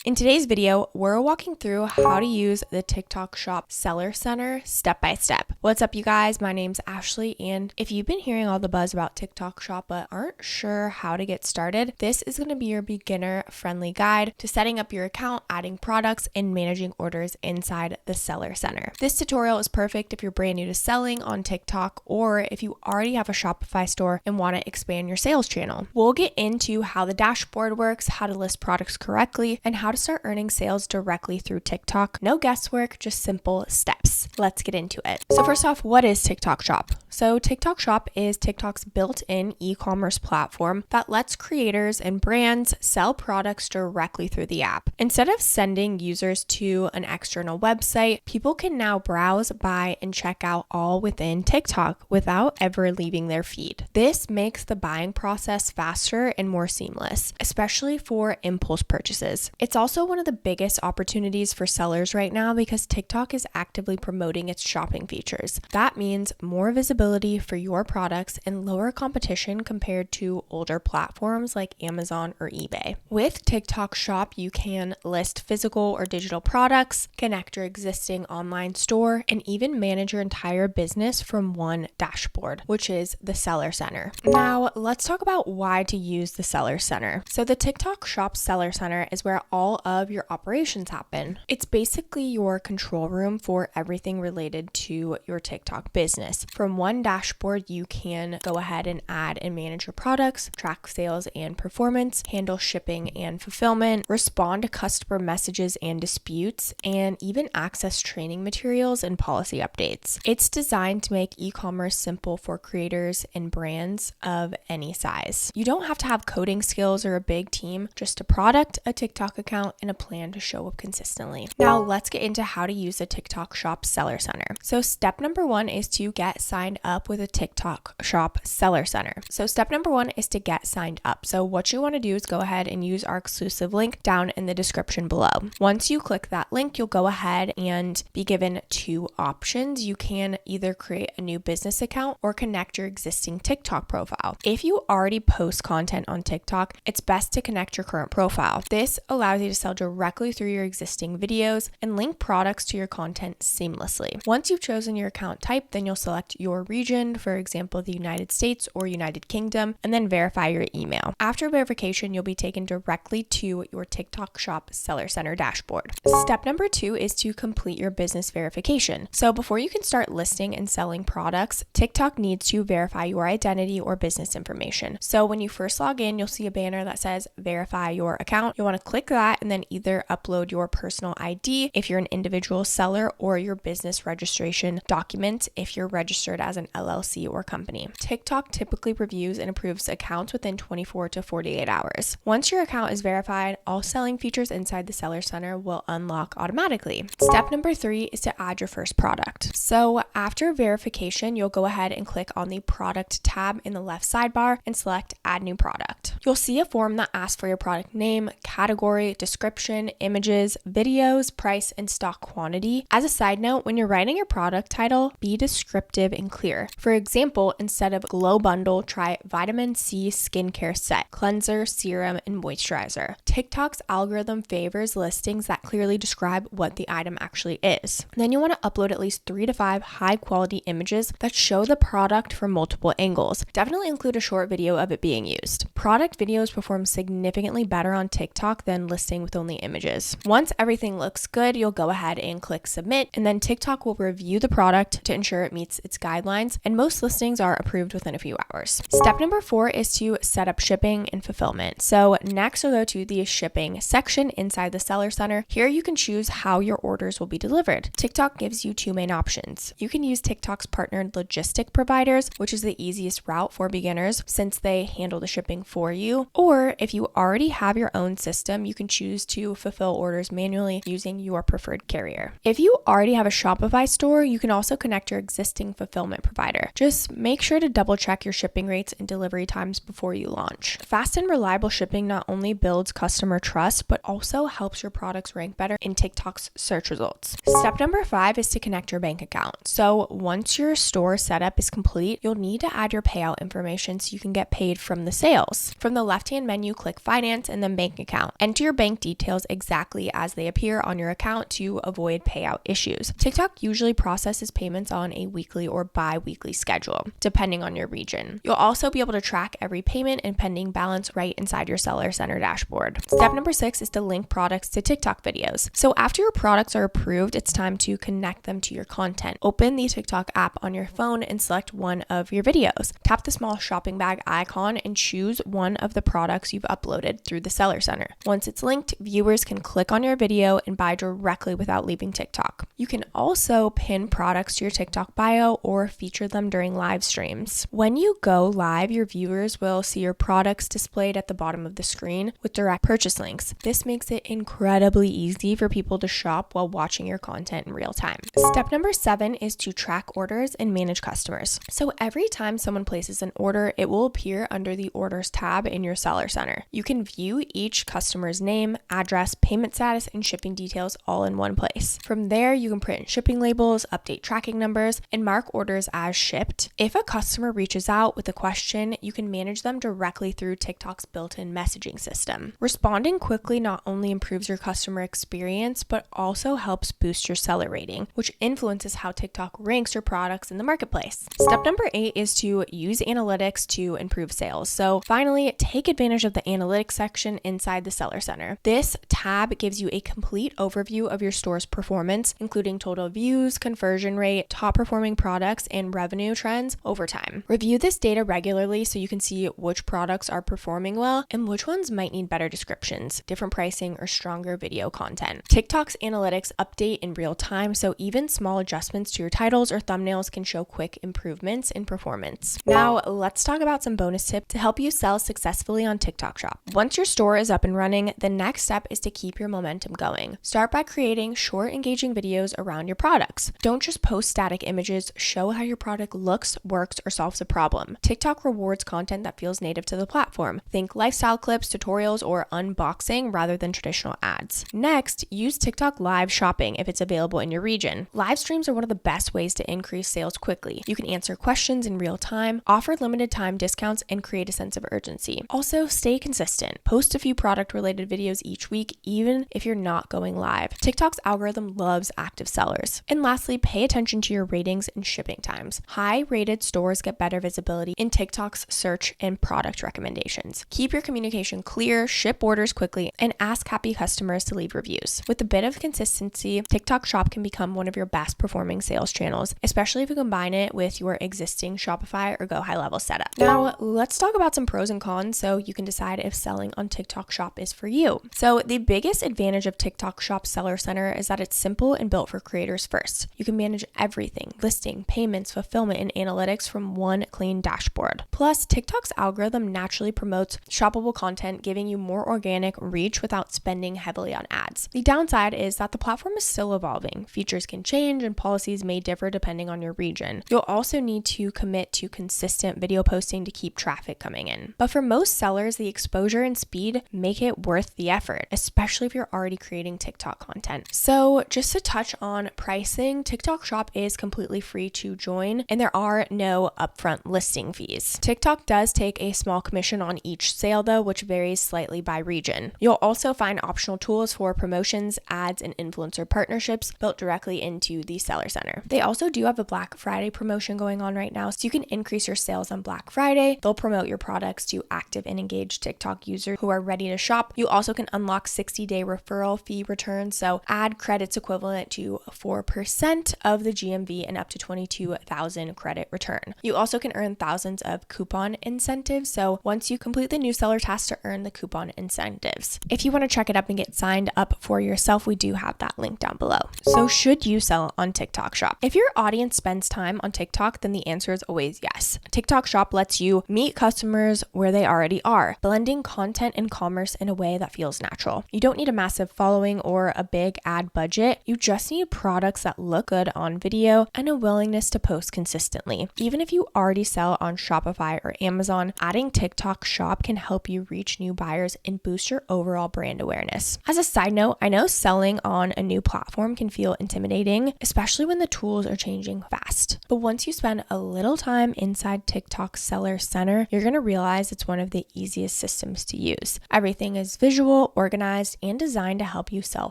In today's video, we're walking through how to use the TikTok Shop Seller Center step by step. What's up, you guys? My name's Ashley, and if you've been hearing all the buzz about TikTok Shop but aren't sure how to get started, this is going to be your beginner-friendly guide to setting up your account, adding products, and managing orders inside the Seller Center. This tutorial is perfect if you're brand new to selling on TikTok or if you already have a Shopify store and want to expand your sales channel. We'll get into how the dashboard works, how to list products correctly, and how to start earning sales directly through TikTok. No guesswork, just simple steps. Let's get into it. So first off, what is TikTok Shop? So TikTok Shop is TikTok's built-in e-commerce platform that lets creators and brands sell products directly through the app. Instead of sending users to an external website, people can now browse, buy, and check out all within TikTok without ever leaving their feed. This makes the buying process faster and more seamless, especially for impulse purchases. It's also one of the biggest opportunities for sellers right now because TikTok is actively promoting its shopping features. That means more visibility for your products and lower competition compared to older platforms like Amazon or eBay. With TikTok Shop, you can list physical or digital products, connect your existing online store, and even manage your entire business from one dashboard, which is the Seller Center. Now, let's talk about why to use the Seller Center. So the TikTok Shop Seller Center is where all of your operations happen. It's basically your control room for everything related to your TikTok business. From one dashboard, you can go ahead and add and manage your products, track sales and performance, handle shipping and fulfillment, respond to customer messages and disputes, and even access training materials and policy updates. It's designed to make e-commerce simple for creators and brands of any size. You don't have to have coding skills or a big team, just a product, a TikTok account, and a plan to show up consistently. Now let's get into how to use the TikTok Shop Seller Center. So step number one is to get signed up with a TikTok Shop Seller Center. So step number one is to get signed up. So what you want to do is go ahead and use our exclusive link down in the description below. Once you click that link, you'll go ahead and be given two options. You can either create a new business account or connect your existing TikTok profile. If you already post content on TikTok, it's best to connect your current profile. This allows you to sell directly through your existing videos and link products to your content seamlessly. Once you've chosen your account type, then you'll select your region, for example, the United States or United Kingdom, and then verify your email. After verification, you'll be taken directly to your TikTok Shop Seller Center dashboard. Step number two is to complete your business verification. So before you can start listing and selling products, TikTok needs to verify your identity or business information. So when you first log in, you'll see a banner that says verify your account. You'll want to click that and then either upload your personal ID if you're an individual seller or your business registration document if you're registered as an LLC or company. TikTok typically reviews and approves accounts within 24 to 48 hours. Once your account is verified, all selling features inside the Seller Center will unlock automatically. Step number three is to add your first product. So after verification, you'll go ahead and click on the product tab in the left sidebar and select add new product. You'll see a form that asks for your product name, category, description, images, videos, price, and stock quantity. As a side note, when you're writing your product title, be descriptive and clear. For example, instead of glow bundle, try vitamin C skincare set, cleanser, serum, and moisturizer. TikTok's algorithm favors listings that clearly describe what the item actually is. Then you want to upload at least 3 to 5 high quality images that show the product from multiple angles. Definitely include a short video of it being used. Product videos perform significantly better on TikTok than listing with only images. Once everything looks good, you'll go ahead and click submit, and then TikTok will review the product to ensure it meets its guidelines, and most listings are approved within a few hours. Step number four is to set up shipping and fulfillment. So next we'll go to the shipping section inside the Seller Center. Here you can choose how your orders will be delivered. TikTok gives you two main options. You can use TikTok's partnered logistic providers, which is the easiest route for beginners since they handle the shipping for you. Or if you already have your own system, you can choose to fulfill orders manually using your preferred carrier. If you already have a Shopify store, you can also connect your existing fulfillment provider. Just make sure to double check your shipping rates and delivery times before you launch. Fast and reliable shipping not only builds customer customer trust, but also helps your products rank better in TikTok's search results. Step number 5 is to connect your bank account. So once your store setup is complete, you'll need to add your payout information so you can get paid from the sales. From the left-hand menu, click Finance and then Bank Account. Enter your bank details exactly as they appear on your account to avoid payout issues. TikTok usually processes payments on a weekly or bi-weekly schedule, depending on your region. You'll also be able to track every payment and pending balance right inside your Seller Center dashboard. Step number 6 is to link products to TikTok videos. So after your products are approved, it's time to connect them to your content. Open the TikTok app on your phone and select one of your videos. Tap the small shopping bag icon and choose one of the products you've uploaded through the Seller Center. Once it's linked, viewers can click on your video and buy directly without leaving TikTok. You can also pin products to your TikTok bio or feature them during live streams. When you go live, your viewers will see your products displayed at the bottom of the screen with direct purchase links. This makes it incredibly easy for people to shop while watching your content in real time. Step number 7 is to track orders and manage customers. So every time someone places an order, it will appear under the Orders tab in your Seller Center. You can view each customer's name, address, payment status, and shipping details all in one place. From there, you can print shipping labels, update tracking numbers, and mark orders as shipped. If a customer reaches out with a question, you can manage them directly through TikTok's built-in messaging system. Responding quickly not only improves your customer experience, but also helps boost your seller rating, which influences how TikTok ranks your products in the marketplace. Step number 8 is to use analytics to improve sales. So finally, take advantage of the analytics section inside the Seller Center. This tab gives you a complete overview of your store's performance, including total views, conversion rate, top performing products, and revenue trends over time. Review this data regularly so you can see which products are performing well and which ones might need better descriptions, different pricing, or stronger video content. TikTok's analytics update in real time, so even small adjustments to your titles or thumbnails can show quick improvements in performance. Now, let's talk about some bonus tips to help you sell successfully on TikTok Shop. Once your store is up and running, the next step is to keep your momentum going. Start by creating short, engaging videos around your products. Don't just post static images, show how your product looks, works, or solves a problem. TikTok rewards content that feels native to the platform. Think lifestyle clips, tutorials, or unboxing rather than traditional ads. Next, use TikTok live shopping if it's available in your region. Live streams are one of the best ways to increase sales quickly. You can answer questions in real time, offer limited time discounts, and create a sense of urgency. Also, stay consistent. Post a few product-related videos each week, even if you're not going live. TikTok's algorithm loves active sellers. And lastly, pay attention to your ratings and shipping times. High-rated stores get better visibility in TikTok's search and product recommendations. Keep your communication clear, ship orders quickly, and ask happy customers to leave reviews. With a bit of consistency, TikTok Shop can become one of your best performing sales channels, especially if you combine it with your existing Shopify or Go High Level setup. Now, let's talk about some pros and cons so you can decide if selling on TikTok Shop is for you. So the biggest advantage of TikTok Shop Seller Center is that it's simple and built for creators first. You can manage everything: listing, payments, fulfillment, and analytics from one clean dashboard. Plus, TikTok's algorithm naturally promotes shoppable content, giving you more organic reach without spending heavily on ads. The downside is that the platform is still evolving. Features can change and policies may differ depending on your region. You'll also need to commit to consistent video posting to keep traffic coming in. But for most sellers, the exposure and speed make it worth the effort, especially if you're already creating TikTok content. So just to touch on pricing, TikTok Shop is completely free to join, and there are no upfront listing fees. TikTok does take a small commission on each sale though, which varies slightly by region. You'll also find optional tools for promotions, ads, and influencer partnerships built directly into the Seller Center. They also do have a Black Friday promotion going on right now, so you can increase your sales on Black Friday. They'll promote your products to active and engaged TikTok users who are ready to shop. You also can unlock 60-day referral fee returns, so add credits equivalent to 4% of the GMV and up to 22,000 credit return. You also can earn thousands of coupon incentives, so once you complete the new seller task to earn the coupon incentives. If you want to check it up and get signed up for yourself, we do have that link down below. So should you sell on TikTok Shop? If your audience spends time on TikTok, then the answer is always yes. TikTok Shop lets you meet customers where they already are, blending content and commerce in a way that feels natural. You don't need a massive following or a big ad budget. You just need products that look good on video and a willingness to post consistently. Even if you already sell on Shopify or Amazon, adding TikTok Shop can help you reach new buyers in and boost your overall brand awareness. As a side note, I know selling on a new platform can feel intimidating, especially when the tools are changing fast. But once you spend a little time inside TikTok's Seller Center, you're going to realize it's one of the easiest systems to use. Everything is visual, organized, and designed to help you sell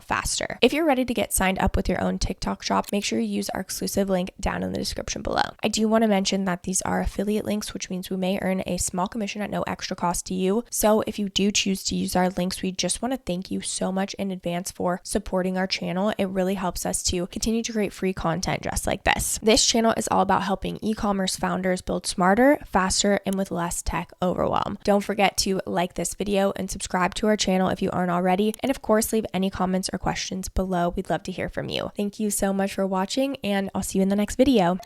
faster. If you're ready to get signed up with your own TikTok shop, make sure you use our exclusive link down in the description below. I do want to mention that these are affiliate links, which means we may earn a small commission at no extra cost to you. So if you do choose to use our links, we just want to thank you so much in advance for supporting our channel. It really helps us to continue to create free content just like this. This channel is all about helping e-commerce founders build smarter, faster, and with less tech overwhelm. Don't forget to like this video and subscribe to our channel if you aren't already. And of course, leave any comments or questions below. We'd love to hear from you. Thank you so much for watching, and I'll see you in the next video.